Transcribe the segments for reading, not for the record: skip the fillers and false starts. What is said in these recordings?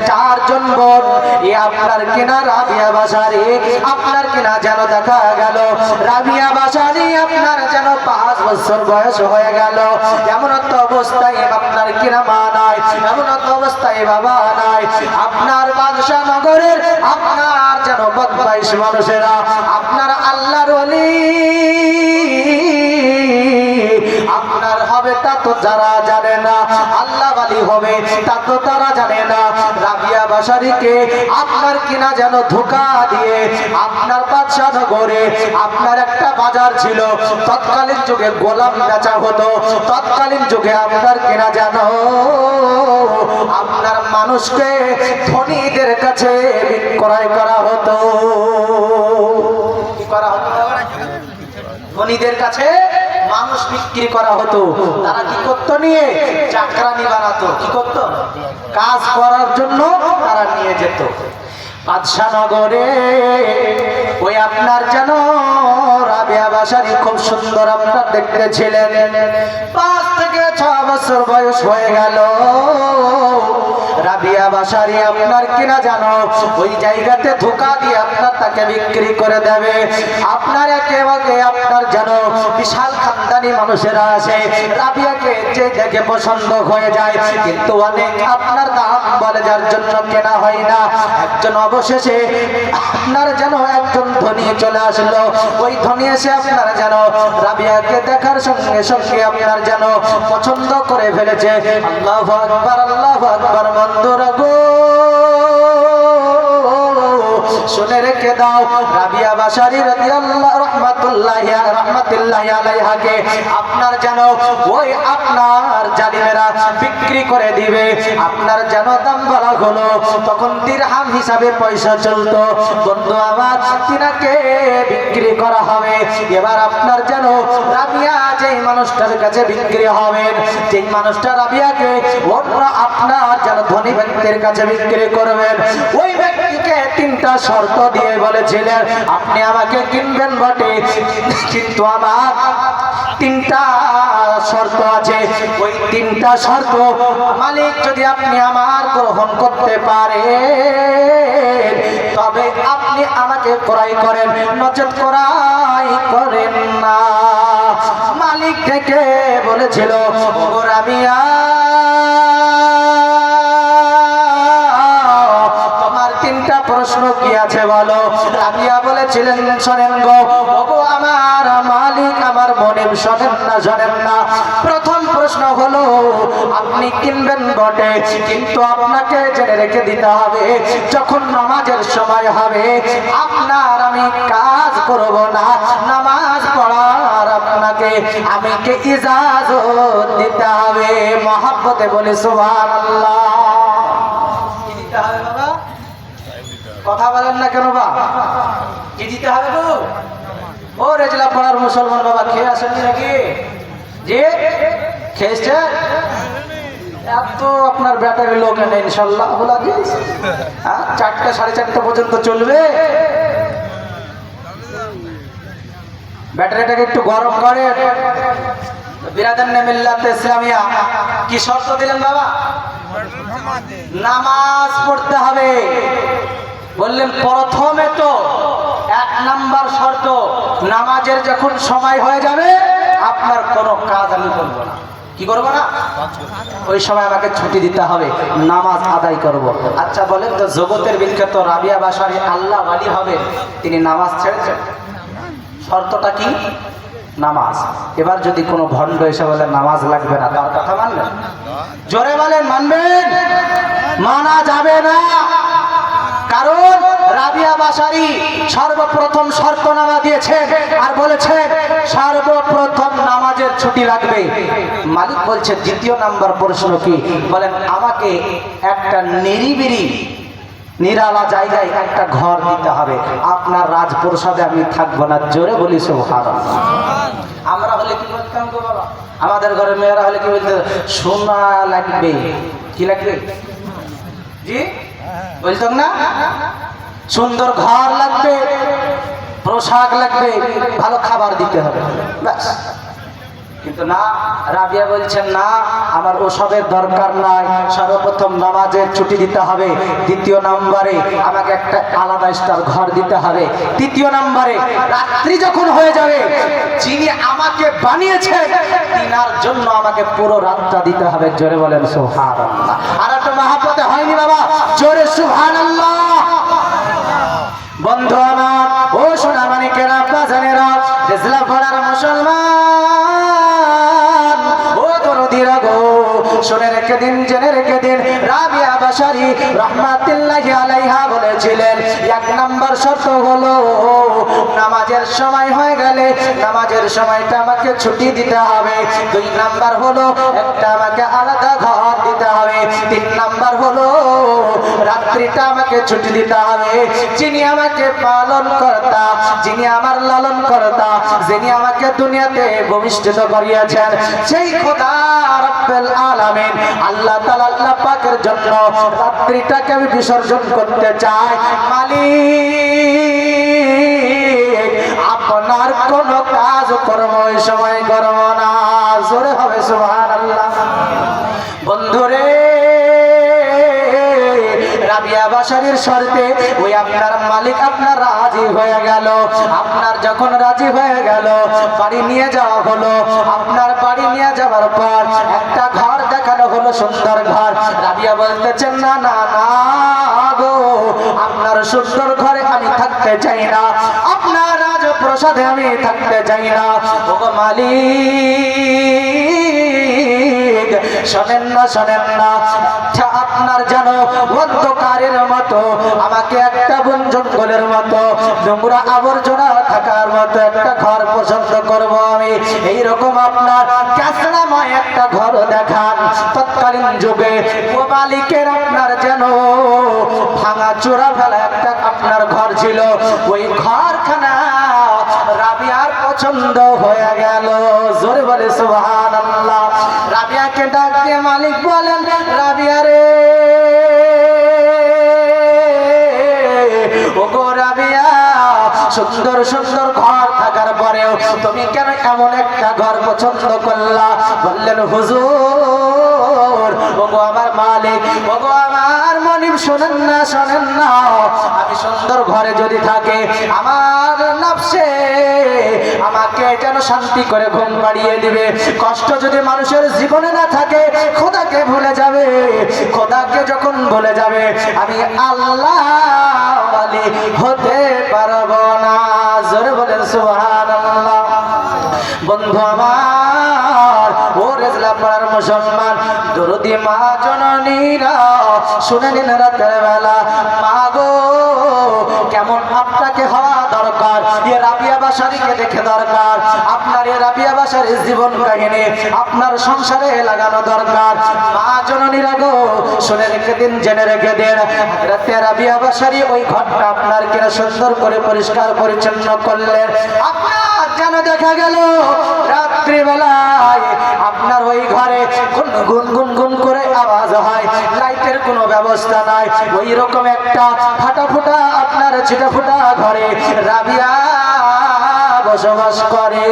চারজন বোন আপনার কিনা রাবিয়া বাসারি, আপনার কিনা যেন দেখা গেল রাবিয়া বাসারি আপনার যেন 5 বছর বয়স হয়ে গেল। এমন তো অবস্থায় আপনার কিনা মা নাই, এমন তো অবস্থায় বাবা নাই। আপনার বাদশা নগরের আপনার যেন বদমাইশ মানুষেরা আপনার আল্লাহর ওলি আপনার হবে তা তো যারা জানে না, আল্লাহ ওয়ালি হবে তা তো তারা জানে না। রাবিয়া বাসারীকে আপনার কিনা যেন ধোঁকা দিয়ে আপনার বাদশা নগরে আপনার একটা বাজার ছিল, তৎকালীন যুগে গোলাম বেচা হতো, তৎকালীন যুগে আপনার কিনা যেন আপনার মানুষকে ধনীদের কাছে বিক্রয় করা হতো। কি করা হতো? ধনীদের কাছে মানুষ বিক্রি করা হতো। তারা কি করতো? নিয়ে চাকরানি বানাতো। কি করতো? কাজ করার জন্য তারা নিয়ে যেত। বাদশা নগরে ওই আপনার যেন রাবিয়া বাসারী খুব সুন্দর আপনার দেখতে ছিলেন। 5 থেকে 6 বছর বয়স হয়ে গেল। রাবিয়া বাসারী আপনার কিনা জানো ওই জায়গাতে ধোঁকা দিয়ে আপনার তাকে বিক্রি করে দেবে। আপনার একেবারে আপনার জানো বিশাল খানদানি মানুষেরা আসে, রাবিয়াকে যে দেখে পছন্দ হয়ে যায়, কিন্তু অনেক আপনার দাম বলে যার জন্য কেনা হয় না। একজন অবশেষে আপনার যেন একজন ধনী চলে আসলো। ওই ধনী এসে আপনার যেন রাবিয়াকে দেখার সঙ্গে সঙ্গে আপনার যেন পছন্দ করে ফেলেছে। আল্লাহু আকবার, আল্লাহু আকবার। বন্ধুরা গো, শুনে রেখে দাও, রাবিয়া বাসারী রাদিয়াল্লাহু রাহমাতুল্লাহি আলাইহাকে আপনার যেন ওই আপনার জালিমেরা বিক্রি করে দিবে। আপনার যেন দাম বলা হলো, তখন দিরহাম হিসাবে পয়সা চলতো। বন্ধু আমার, তিনাকে বিক্রি করা হবে। এবার আপনার যেন রাবিয়া যেই মানুষটার কাছে বিক্রি হবেন, যেই মানুষটা রাবিয়াকে অন্য আপনার যেন ধনী ব্যক্তির কাছে বিক্রি করবেন, ওই ব্যক্তিকে 3টা শর্ত দিয়ে বলেছিলেন, আপনি আমাকে কিনবেন বটে, কিন্তু আমার 3টা শর্ত আছে। ওই 3টা শর্ত মালিক যদি আপনি আমার গ্রহণ করতে পারেন, তবে আপনি আমাকে ক্রয় করেন, নচেৎ ক্রয় করেন না। মালিক থেকে বলেছিল, ও রাবিয়া, প্রশ্ন কি আছে বলো। রাবিয়া বলেছিলেন, শোনেন গো, ওগো আমার মালিক, আমার মনিব, শোনেন না, শোনেন না। প্রথম প্রশ্ন হলো, আপনি কিনবেন বটে, কিন্তু আপনাকে জেনে রেখে দিতে হবে, যখন নামাজের সময় হবে আপনার আমি কাজ করব না, নামাজ পড়ার আপনাকে আমি কে ইজাজত দিতে হবে। মহব্বতে বলি সুবহানাল্লাহ। কি দিতে হবে বাবা? কথা বলেন না কেন বা? কি দিতে হবে গো? ও রেজলা পাড়ার মুসলমান বাবা, খেয়ে আসেননি নাকি? জি খেয়েছে? এত আপনার ব্যাটারি লোক এনে ইনশাল্লাহ বলা দিয়েছে। 4টা 4:30 পর্যন্ত চলবে। ব্যাটারিটাকে একটু গরম করে। বিরাদান মিল্লাতে ইসলামিয়া কি শর্ত দিলেন বাবা? নামাজ পড়তে হবে। বললেন প্রথমে তো 1 নাম্বার শর্ত, নামাজের যখন সময় হয়ে যাবে আপনার কোনো কাজ আমি করব না। কি করব না? ওই সময় আমাকে ছুটি দিতে হবে, নামাজ আদায় করব। আচ্ছা বলেন তো, জগতের বিখ্যাত রাবিয়া বাসারী আল্লাহ ওয়ালি হবে, তিনি নামাজ ছেড়েছেন? শর্তটা কি? নামাজ। এবার যদি কোনো ভণ্ড এসে বলে নামাজ লাগবে না, তার কথা মানবেন? জোরে বলেন, মানবেন? মানা যাবে না। কারণ রাবিয়া বাসারী সর্বপ্রথম শর্তনামা দিয়েছেন আর বলেছেন সর্বপ্রথম নামাজের ছুটি লাগবে। মালিক বলছে, 2য় নাম্বার প্রশ্ন কি? বলেন, আমাকে একটা নিরিবিলি নিরালা জায়গায় একটা ঘর দিতে হবে, আপনার রাজপ্রসাদে আমি থাকবো না। জোরে বলি সুবহানাল্লাহ। আমরা হলে কি বলতাম গো বাবা? আমাদের ঘরের মেয়েরা হলে কি বলতো? সোনা লাগবে। কি লাগবে? জি বলতাম না? সুন্দর ঘর লাগবে, পোশাক লাগবে, ভালো খাবার দিতে হবে, ব্যাস। কিন্তু না, রাবিয়া বলছেন না, আমার ওসবের দরকার নাই। সর্বপ্রথম নামাজের ছুটি দিতে হবে, দ্বিতীয় নম্বরে আমাকে একটা আলাদা স্টার ঘর দিতে হবে, তৃতীয় নম্বরে রাত্রি যখন হয়ে যাবে যিনি আমাকে বানিয়েছেন তিনার জন্য আমাকে পুরো রাতটা দিতে হবে। জোরে বলেন সুবহানাল্লাহ। আর একটা মহাব্বতে হয়নি বাবা, জোরে সুবহানাল্লাহ। বন্ধু আমার, ও সোনা মানিকেরা, বাজানেরা, রেজলা পাড়ার মুসলমান, ও দরদিরা গো, শুনে রেখে দিন, জেনে রেখে দিন, রাবিয়া বাশারী রাহমাতুল্লাহি আলাইহা বলেছিলেন, এক নাম্বার শর্ত হলো নামাজের সময় হয়ে গেলে নামাজের সময়টা আমাকে ছুটি দিতে হবে। দুই নাম্বার হলো একটা আমাকে আলাদা ঘর দিতে হবে। তিন নাম্বার হলো রাত্রিটা আমাকে ছুটি দিতে হবে। যিনি আমাকে পালন কর্তা, যিনি আমার লালন কর্তা, যিনি আমাকে দুনিয়াতে ভূমিষ্ঠিত করিয়েছেন, সেই খোদা রব্বুল আলামিন আল্লাহ তাআলা, আল্লাহ পাকের জন্য রাত্রিটাকে আমি বিসর্জন করতে চাই। মালিক, আপনার কোন কাজ কর্ম ওই সময় করব না। জোরে হবে সুবহানাল্লাহ। বন্ধুরে, রাবিয়া বাশারীর শর্তে ওই আপনার মালিক আপনার রাজি হয়ে গেল। আপনার যখন রাজি হয়ে গেল, বাড়ি নিয়ে যাওয়া হলো। আপনার বাড়ি নিয়ে যাওয়ার পর একটা ঘর দেখানো হলো, সুন্দর ঘর। রাবিয়া বলতেছেন, না না না গো, আপনার সুন্দর ঘরে আমি থাকতে চাই না, আপনার রাজপ্রাসাদে আমি থাকতে চাই না। ওগো মালিক, শোনেন না, শোনেন না, আপনার যেন অন্ধকারের মতো, আমাকে একটা বন জঙ্গলের মতো, নোংরা আবর্জনা থাকার মতো একটা ঘর পছন্দ করব আমি। এইরকম আপনার ক্যাসলাময় একটা ঘর দেখান। তৎকালীন যুগে ও মালিকের আপনার যেন ভাঙা চোরা ফেলা একটা আপনার ঘর ছিল। ওই ঘরখানা রাবিয়ার পছন্দ হয়ে গেল। জোরে বলে সুবহানাল্লাহ। রাবিয়াকে ডাক দিয়ে মালিক বলেন, রাবিয়া রে, ওগো রাবিয়া, সুন্দর সুন্দর ঘর থাকার পরেও তুমি কেন এমন একটা ঘর পছন্দ করলা? বললেন, হুজুর, ওগো আমার মালিক, ওগো আমার মনিব, শোনেন না, শোনেন না, আমি সুন্দর ঘরে যদি থাকে আমার নফসে আমাকে যেন শান্তি করে ঘুম পাড়িয়ে দিবে। কষ্ট যদি মানুষের জীবনে না থাকে, খোদাকে ভুলে যাবে। খোদাকে যখন ভুলে যাবে, আমি আল্লাহ ওয়ালি হতে পারবো না। জোরে বলেন সুবহানাল্লাহ। বন্ধু আমার, ও রেজলা পাড়ার মুসলমান, দরদি মা জননীরা, শুনে নিন রাতের বেলা, মা গো, কেমন আপনাকে হওয়া দরকার, এ রাবিয়া বাশারীকে দেখে দরকার। আপনার এ রাবিয়া বাশারীর জীবন কাহিনী আপনার সংসারে লাগানো দরকার। মা জননীরা গো, শুনে রেখে দিন, জেনে রেখে দিন, রাতে রাবিয়া বাশারী ওই ঘরটা আপনার কিনা সুন্দর করে পরিষ্কার পরিচ্ছন্ন করলেন। আপনার যেন দেখা গেল রাত্রিবেলায় আপনার ওই ঘরে গুন গুন গুন করে আওয়াজ হয়। লাইটের কোনো ব্যবস্থা নাই, ওই রকম একটা ফাটা ফুটা আপনার ছিটা ফুটা ঘরে রাবিয়া বসবাস করে।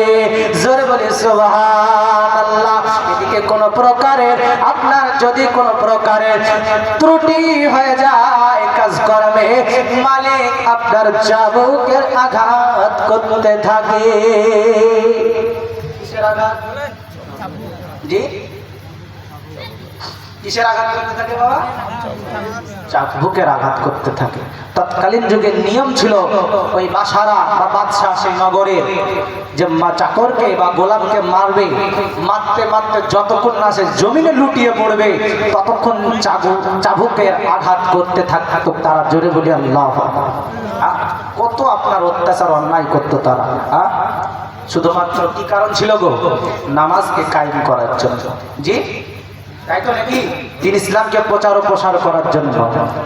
জোরে বলি সুবহানাল্লাহ। এদিকে কোন প্রকারের আপনার যদি কোন প্রকারের ত্রুটি হয়ে যায় কাজকর্মে, মালিক আপনার চাবুকের আঘাত করতে থাকে। কিসের আঘাত? জি, কিসের আঘাত করতে থাকে বাবা? চাবুকের আঘাত করতে থাকে। তৎকালীন যুগের নিয়ম ছিল, ওই বাসারা বা বাদশাহ সেই নগরের যে চাকরকে বা গোলামকে মারবে, মারতে মারতে যতক্ষণ না সে জমিনে লুটিয়ে পড়বে ততক্ষণ চাবুকের আঘাত করতে থাকতো তারা। জোরে বলি আল্লাহু আকবার। কত আপনার অত্যাচার অন্যায় করতো তারা। শুধুমাত্র কি কারণ ছিল গো? নামাজকে কায়েম করার জন্য। জি, তাই তো নাকি? দিন ইসলামকে প্রচার ও প্রসার করার জন্য।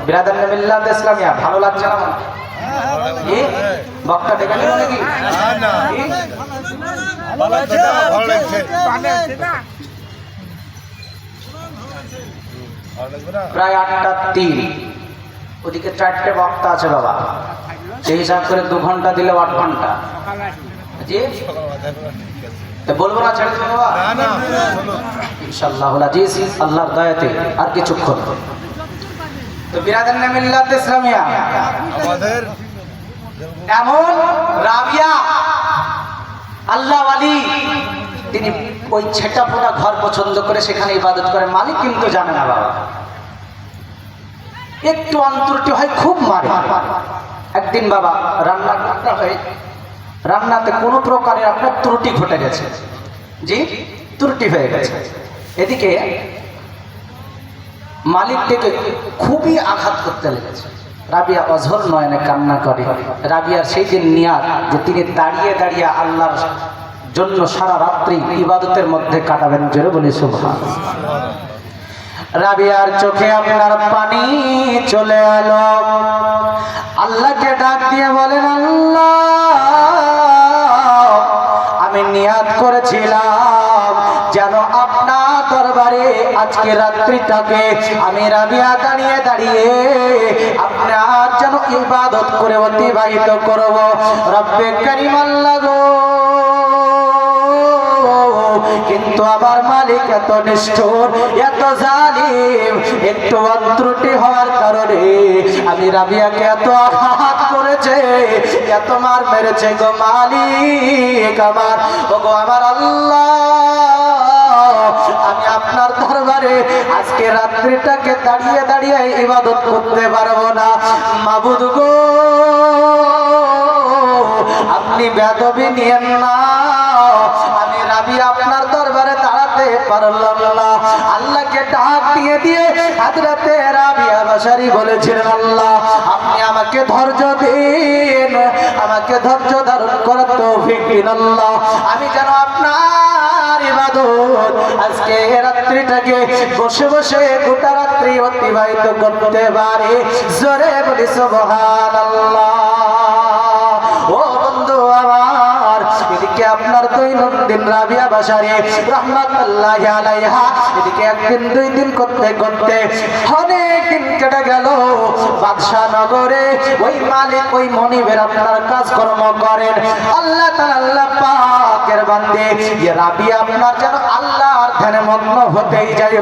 বিরাদার মিল্লাত ইসলামিয়া ভালো লাগছে না? জি, বক্তা ডেকে নিল নাকি? প্রায় 8:03। ওদিকে 4টে বক্তা আছে বাবা, সেই হিসাব করে 2 ঘন্টা দিলে 8 ঘন্টা। জি, তো বলবো না ছেড়ে দেবো বাবা? ইনশাআল্লাহুল আজিজ, আল্লাহর দয়াতে আর কিছুক্ষণ। তো বিরাদান মিল্লাত ইসলামিয়া আমাদের এমন রাবিয়া আল্লাহ ওয়ালি, তিনি ওই ছেটা ফোটা ঘর পছন্দ করে সেখানে ইবাদত করে, মালিক কিন্তু জানে না বাবা। একটু অন্তরটি হয় খুব মারে। একদিন বাবা রান্না করতে হয়, রান্নাতে কোনো প্রকারের আপনার ত্রুটি ঘটে গেছে, জি ত্রুটি হয়ে গেছে। এদিকে মালিকটিকে খুবই আঘাত করতে লেগেছে। রাবিয়া অঝর নয়নে কান্না করে। রাবিয়ার সেই দিন নিয়াত যে তিনি দাঁড়িয়ে দাঁড়িয়ে আল্লাহর জন্য সারা রাত্রি ইবাদতের মধ্যে কাটাবেন। জোরে বলি সুবহানাল্লাহ। রাবিয়ার চোখে আপনার পানি চলে এলো। আল্লাহকে ডাক দিয়ে বলেন, আল্লাহ আমি নিয়াত করেছিলাম যেন আপনার দরবারে আজকে রাত্রিটাকে আমি রাবিয়া দাঁড়িয়ে দাঁড়িয়ে আপনার যেন ইবাদত করে অতিবাহিত করব। রব্বে কারীম আল্লাহ গো, কিন্তু আমার মালিক এত নিষ্ঠুর, এত জালিম, একটু অত্রুটি হওয়ার কারণে আমি রাবিয়াকে এত আঘাত করেছে, এত মার মেরেছে গো মালিক আমার। ও গো আমার আল্লাহ, আমি আপনার দরবারে আজকে রাত্রিটাকে দাঁড়িয়ে দাঁড়িয়ে ইবাদত করতে পারবো না। মাবুদ গো, আপনি বেদবি নিয়েন না, আমি রাবিয়া আপনার দরবারে দাঁড়াতে পারলাম না। আল্লাহকে ডাক দিয়ে দিয়ে হযরতে রাবিয়া বাশারী বলেছিলেন, আল্লাহ আপনি আমাকে ধৈর্য দিন, আমাকে ধৈর্য ধারণ করার তৌফিক দিন আল্লাহ, আমি যেন আপনার ইবাদত আজকে রাত্রিটাকে বসে বসে গোটা রাত্রি অতিবাহিত করতে পারি। জোরে বলি সুবহানাল্লাহ। ও বন্ধু আমার, এদিকে আপনার দৈনন্দিন রাবিয়া বাশারী রাহমাতুল্লাহি আলাইহা এদিকে একদিন দুই দিন করতে করতে অনেক দিন কেটে গেল। বাদশাহ নগরে ওই মালিক ওই মনিবের আপনার কাজকর্ম করেন। আল্লাহ তাআলা আল্লাহ পাকের বান্দে রাবিয়া আপনার যেন আল্লাহর ধ্যানে মগ্ন হতেই যায়।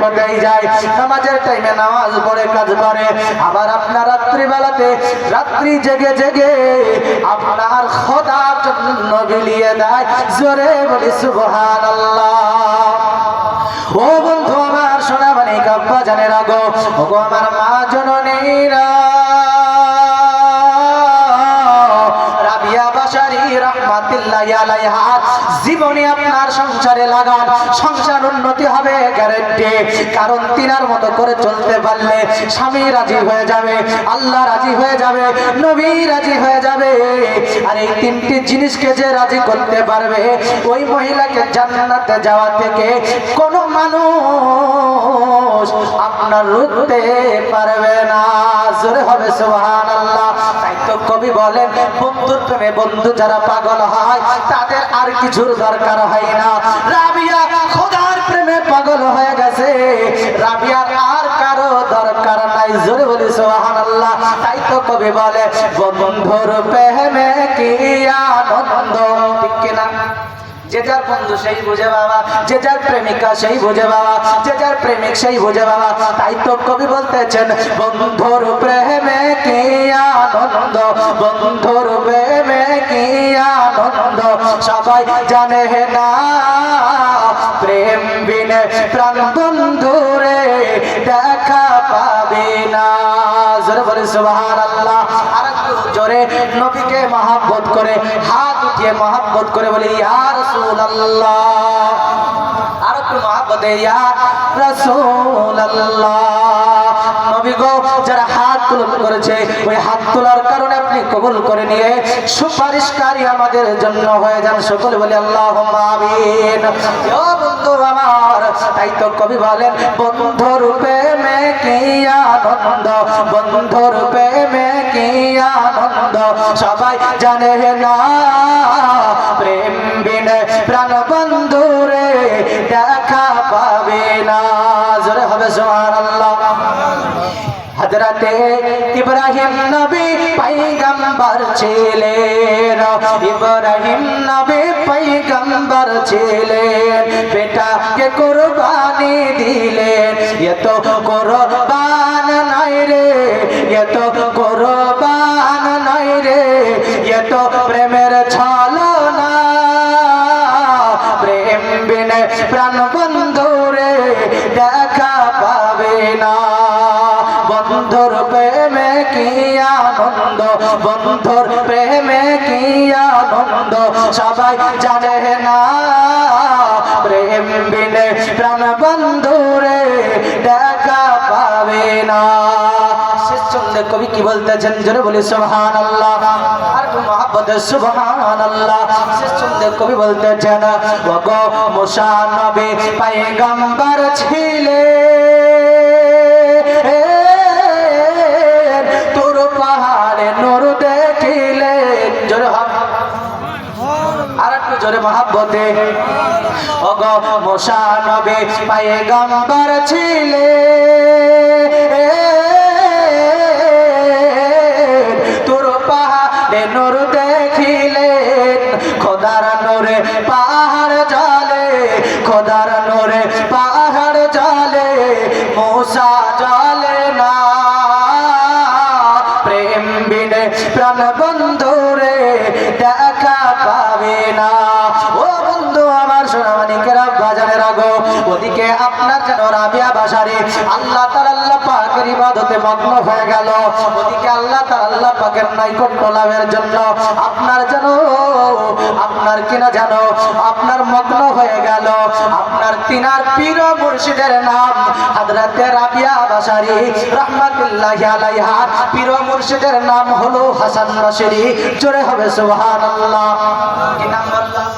নামাজের টাইমে নামাজ পড়ে, কাজ করে, আবার আপনার রাত্রিবেলাতে রাত্রি জেগে জেগে আপনার খোদার জন্য বিলিয়ে দেয়। জোরে বলি সুবহানাল্লাহ। ও বন্ধু আমার, সোনা মানে কাব্বা জানেরা গো, ও গো আমার মা জননীরা, রাবিয়া বাশারী রাহমাতুল্লাহি আলাইহা জীবনে আপনার সংসারে লাগান, সংসার উন্নতি হবে গ্যারান্টি। কারণ তিনার মতো করে চলতে পারলে স্বামী রাজি হয়ে যাবে, আল্লাহ রাজি হয়ে যাবে, নবী রাজি হয়ে যাবে। আর এই তিনটি জিনিসকে যে রাজি করতে পারবে, ওই মহিলাকে জান্নাতে যাওয়া থেকে কোনো মানুষ আপনার রুখতে পারবে না। জোরে হবে সুবহানাল্লাহ। তাই তো কবি বলেন, বন্ধুর প্রেমে বন্ধু যারা পাগল হয় তাদের আর কিছুর দরকার হয় না। রাবিয়া খোদার প্রেমে পাগল হয়ে গেছে, রাবিয়ার আর কারো দরকার নাই। জোরে বলি সুবহানাল্লাহ। তাই তো কবি বলে, বন্ধুর প্রেমে কি আনন্দ, ঠিক কিনা? যে যার বন্ধু সেই বুঝে বাবা, যে যার প্রেমিকা সেই বুঝে বাবা, যে যার প্রেমিক সেই বুঝে বাবা। তাই তো কবি বলতেছেন, বন্ধুর প্রেমে কি আনন্দ, বন্ধুর প্রেমে কি আনন্দ, সবাই জানে না প্রেম বিনে প্রাণ বন্ধুরে দেখা পাবে না। জোরে বলে সুবহানাল্লাহ। আর একটু জোরে নবীকে মহব্বত করে হাত উঠিয়ে মহব্বত করে বলি, ইয়া রাসূলুল্লাহ। আর একটু মহব্বতে, ইয়া রাসূলুল্লাহ। নবী গো, যারা হাত তোলন করেছে, ওই হাত তোলার কারণে আপনি কবুল করে নিয়ে সুপারিশকারী আমাদের জন্য হয়ে যান। সকলে বলি আল্লাহুম্মা আমিন। ও বন্ধু আমার, তাই তো কবি বলেন, বন্ধুর প্রেমে কি আনন্দ, বন্ধুর প্রেমে কি আনন্দ, সবাই জানে না প্রেম বিনে প্রাণ বন্ধুরে দেখা পাবে না। জোরে হবে সুবহানাল্লাহ। হযরতে ইব্রাহিম নবী পয়গম্বর ছিলেন, ইব্রাহিম নবী পয়গম্বর ছিলেন, বেটাকে কুরবানি দিলেন। এ তো কুরবান নাই রে, এ তো কুরবান নাই রে, এ তো প্রেমের ছলনা, প্রেম বিনে প্রাণ বন্ধুরে দেখা পাবে না। বন্ধুর প্রেমে কি আনন্দ, বন্ধুর প্রেমে কি আনন্দ সবাই জানে না, প্রেম বিনে প্রাণ বন্ধুরে দেখা পাবে না। শেষ চন্দ্রে কবি কি বলতেছেন, জোরে বলি সুবহানাল্লাহ, আর মহব্বতে সুবহানাল্লাহ। শেষ চন্দ্রে কবি বলতেছেন, ওগো মুসা নবী পয়গম্বর ছিলেন, তোর পাহাড়ে নূর দেখিলেন। জোরে আর একটু জোরে মহব্বতে, ওগো মুসা নবী পয়গম্বর ছিলেন, তোর পাহাড়ে নূর দেখিলেন। খোদার নূরে পাহাড় জ্বলে, খোদার নূরে পাহাড় জ্বলে, মুসা জ্বলে না, প্রেম বিনে প্রাণ বন্ধুরে দেখা পাবে না। ও বন্ধু আমার সোনামানিকেরা, বাজারের আগো ওদিকে আপনার যেন রাবিয়া বাসারে আল্লাহ তাআলা আল্লাহ পাকের ইবাদতে মগ্ন হয়ে গেল, ওদিকে আল্লাহ তাআলা আল্লাহ পাকের নৈকট্য লাভের জন্য আপনার যেন আপনার কিনা যেন আপনার মগ্ন হয়ে গেল। আপনার তিনার পীর মুর্শিদের নাম হযরতে রাবিয়া বাসারি রাহমাতুল্লাহি আলাইহা, পীর মুর্শিদের নাম হলো হাসান বসরি। জোরে হবে সুবহানাল্লাহ। কি নাম বললাম?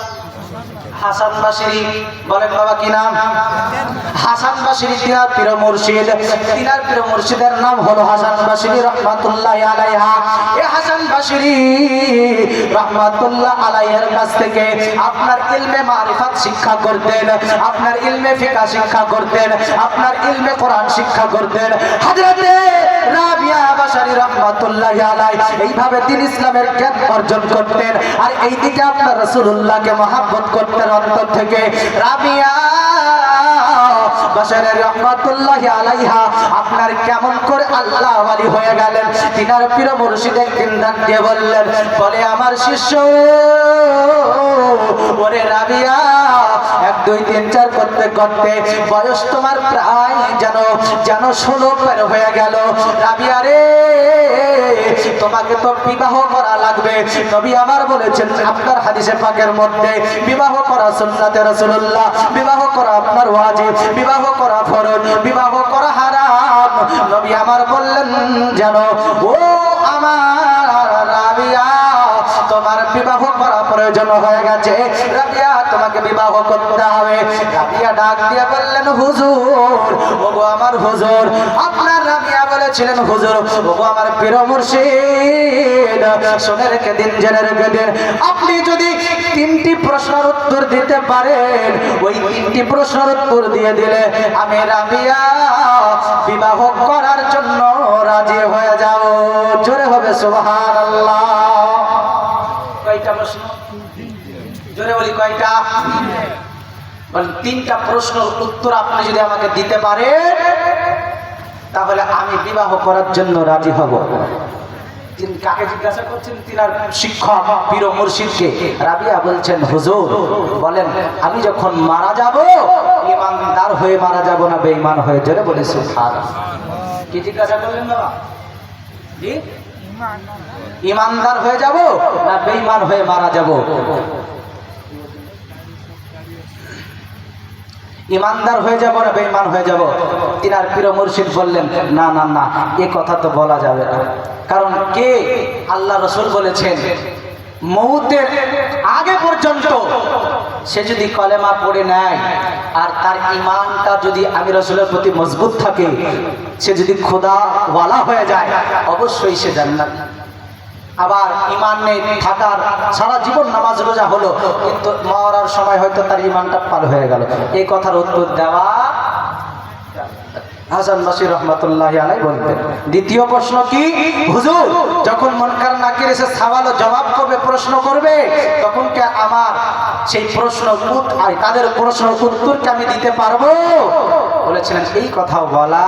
হাসান বসরি। বলেন বাবা কি নাম? হাসান বসরি তিনার পীর মুর্শিদ, তিনার পীর মুর্শিদের নাম হলো হাসান বসরি রাহমাতুল্লাহি আলাইহা। এই হাসান বসরি রাহমাতুল্লাহ আলাইহির কাছ থেকে আপনার ইলমে মারিফাত শিক্ষা করতেন, আপনার ইলমে ফিকহ শিক্ষা করতেন, আপনার ইলমে কোরআন শিক্ষা করতেন হযরতে রাবিয়া বাসারি রাহমাতুল্লাহি আলাইহি। এইভাবে তিনি ইসলামের জ্ঞান অর্জন করতেন, আর এইদিকে আপনার রাসূলুল্লাহকে মহব্বত করতেন অন্তর থেকে। রাবিয়া বাসারি রাহমাতুল্লাহি আলাইহা আপনার কেমন করে আল্লাহ ওয়ালি হয়ে গেলেন? তিনার পীর মুর্শিদ একদিন ডাক দিয়ে বললেন, বলে আমার শিষ্য ওরে রাবিয়া, 1 2 3 4 করতে করতে বয়স তোমার প্রায় যেন 16 পের হয়ে গেল। রাবিয়া রে, তোমাকে তো বিবাহ করা লাগবে। নবী আমার বলেছেন আপনার হাদিসে পাকের মধ্যে, বিবাহ করা সুন্নাতে রাসূলুল্লাহ, বিবাহ করা আপনার ওয়াজিব, বিবাহ করা ফরজ, বিবাহ করা হারাম। নবী আমার বললেন যেন, ও আমার রাবিয়া, তোমার বিবাহ করা প্রয়োজন হয়ে গেছে, রাবিয়া তোমাকে বিবাহ করতে হবে। রাবিয়া ডাক দিয়ে বললেন, হুজুর, ওগো আমার হুজুর। আপনার রাবিয়া বলেছিলেন, হুজুর ওগো আমার পীর মুর্শিদ, শুনে রেখে দিন, জেনে রেখে দিন, আপনি যদি 3টি প্রশ্নের উত্তর দিতে পারেন, ওই 3টি প্রশ্নের উত্তর দিয়ে দিলে আমি রাবিয়া বিবাহ করার জন্য রাজি হয়ে যাব। জোরে হবে সুবহানাল্লাহ। কয়টা প্রশ্ন? জোরে বলি কয়টা? 3টা প্রশ্নের উত্তর আপনি যদি আমাকে দিতে পারেন, তাহলে আমি বিবাহ করার জন্য রাজি হব। তিনি কাকে জিজ্ঞাসা করছেন? তিনার শিক্ষক পীর মুর্শিদকে। রাবিয়া বলছেন, হুজুর বলেন, আমি যখন মারা যাব ইমানদার হয়ে মারা যাব না বেঈমান হয়ে? জোরে বলে সুবহানাল্লাহ। কি জিজ্ঞাসা করলেন বাবা? জি, ইমানদার হয়ে যাব না বেঈমান হয়ে মারা যাব? ইমানদার হয়ে যাব না বেঈমান হয়ে যাব? তিনার পীর মুর্শিদ বললেন, না না না, এ কথা তো বলা যাবে না। কারণ কে? আল্লাহ রাসূল বলেছেন, মৌতের আগে পর্যন্ত সে যদি কলেমা পড়ে নেয় আর তার ঈমানটা যদি আমি রাসূলের প্রতি মজবুত থাকে, সে যদি খোদা ওয়ালা হয়ে যায়, অবশ্যই সে জান্নাত। আবার ঈমান নেই থাকার সারা জীবন নামাজ রোজা হলো, কিন্তু মরার সময় হয়তো তার ঈমানটা পার হয়ে গেল। এই কথার উত্তর দেওয়া হাসান বসরি রহমাতুল্লাহি আলাইহি বলতেন। দ্বিতীয় প্রশ্ন কি, হুজুর যখন মুনকার নাকির এসে সওয়াল ও জবাব করবে, প্রশ্ন করবে, তখন কি আমার সেই প্রশ্ন তাদের প্রশ্ন উত্তরকে আমি দিতে পারবো? বলেছিলেন এই কথা বলা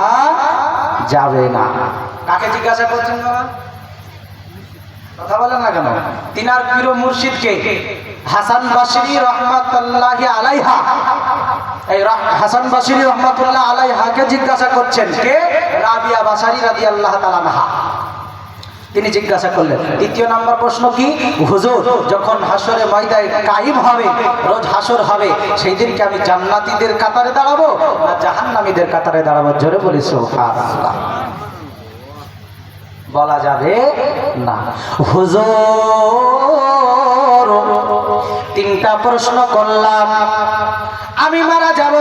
যাবে না। কাকে জিজ্ঞাসা করছেন বাবা? কথা বলেন না কেন? তিনার পীর মুর্শিদকে হাসান বসরি রহমাতুল্লাহি আলাইহা, এই হাসান বসরি রহমাতুল্লাহ আলাইহাকে জিজ্ঞাসা করছেন। কে? রাবিয়া বাসারী রাদিয়াল্লাহু তাআলা আনহা। তিনি জিজ্ঞাসা করলেন। দ্বিতীয় নাম্বার প্রশ্ন কি, হুজুর যখন হাসরে ময়দানে কায়েম হবে, রোজ হাসর হবে, সেই দিনকে আমি জান্নাতীদের কাতারে দাঁড়াবো না জাহান্নামীদের কাতারে দাঁড়াবো? জোরে বলি সুবহানাল্লাহ। বলা যাবে না। হুজুর তিনটা প্রশ্ন করলাম, আমি মারা যাব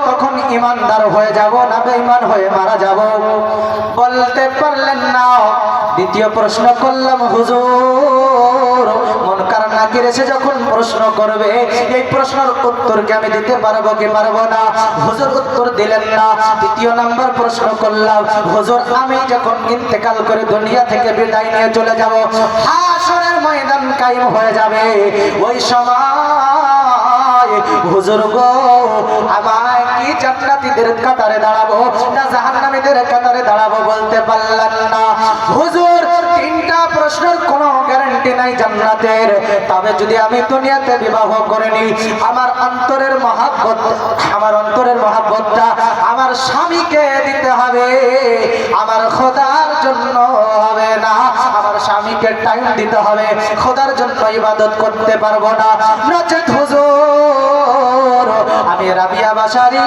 তখন ইমানদার হয়ে যাব না বেঈমান হয়ে মারা যাব? বলতে পারলেন না। দ্বিতীয় প্রশ্ন করলাম, হুজুর মুনকার নাকির এসে যখন প্রশ্ন করবে, এই প্রশ্নের উত্তরকে আমি দিতে পারবো কি পারবো না? হুজুর উত্তর দিলেন না। তৃতীয় নাম্বার প্রশ্ন করলাম, হুজুর আমি যখন ইন্তেকাল করে দুনিয়া থেকে বিদায় নিয়ে চলে যাব, হাসরের ময়দান কায়েম হয়ে যাবে, ওই সময় হুজুর গো আমায় কি জান্নাতীদের কাতারে দাঁড়াবো না জাহান্নামীদের কাতারে দাঁড়াবো? বলতে পারলেন না। হুজুর তিনটা প্রশ্নের কোনো গ্যারান্টি নাই জান্নাতের, তবে যদি আমি দুনিয়াতে বিবাহ করে নিই, আমার অন্তরের মহাব্বতটা আমার স্বামীকে দিতে হবে, আমার খোদার জন্য হবে না। আমার স্বামীকে টাইম দিতে হবে, খোদার জন্য ইবাদত করতে পারবো না। নচেত হুজুর আমি রাবিয়া বাসারী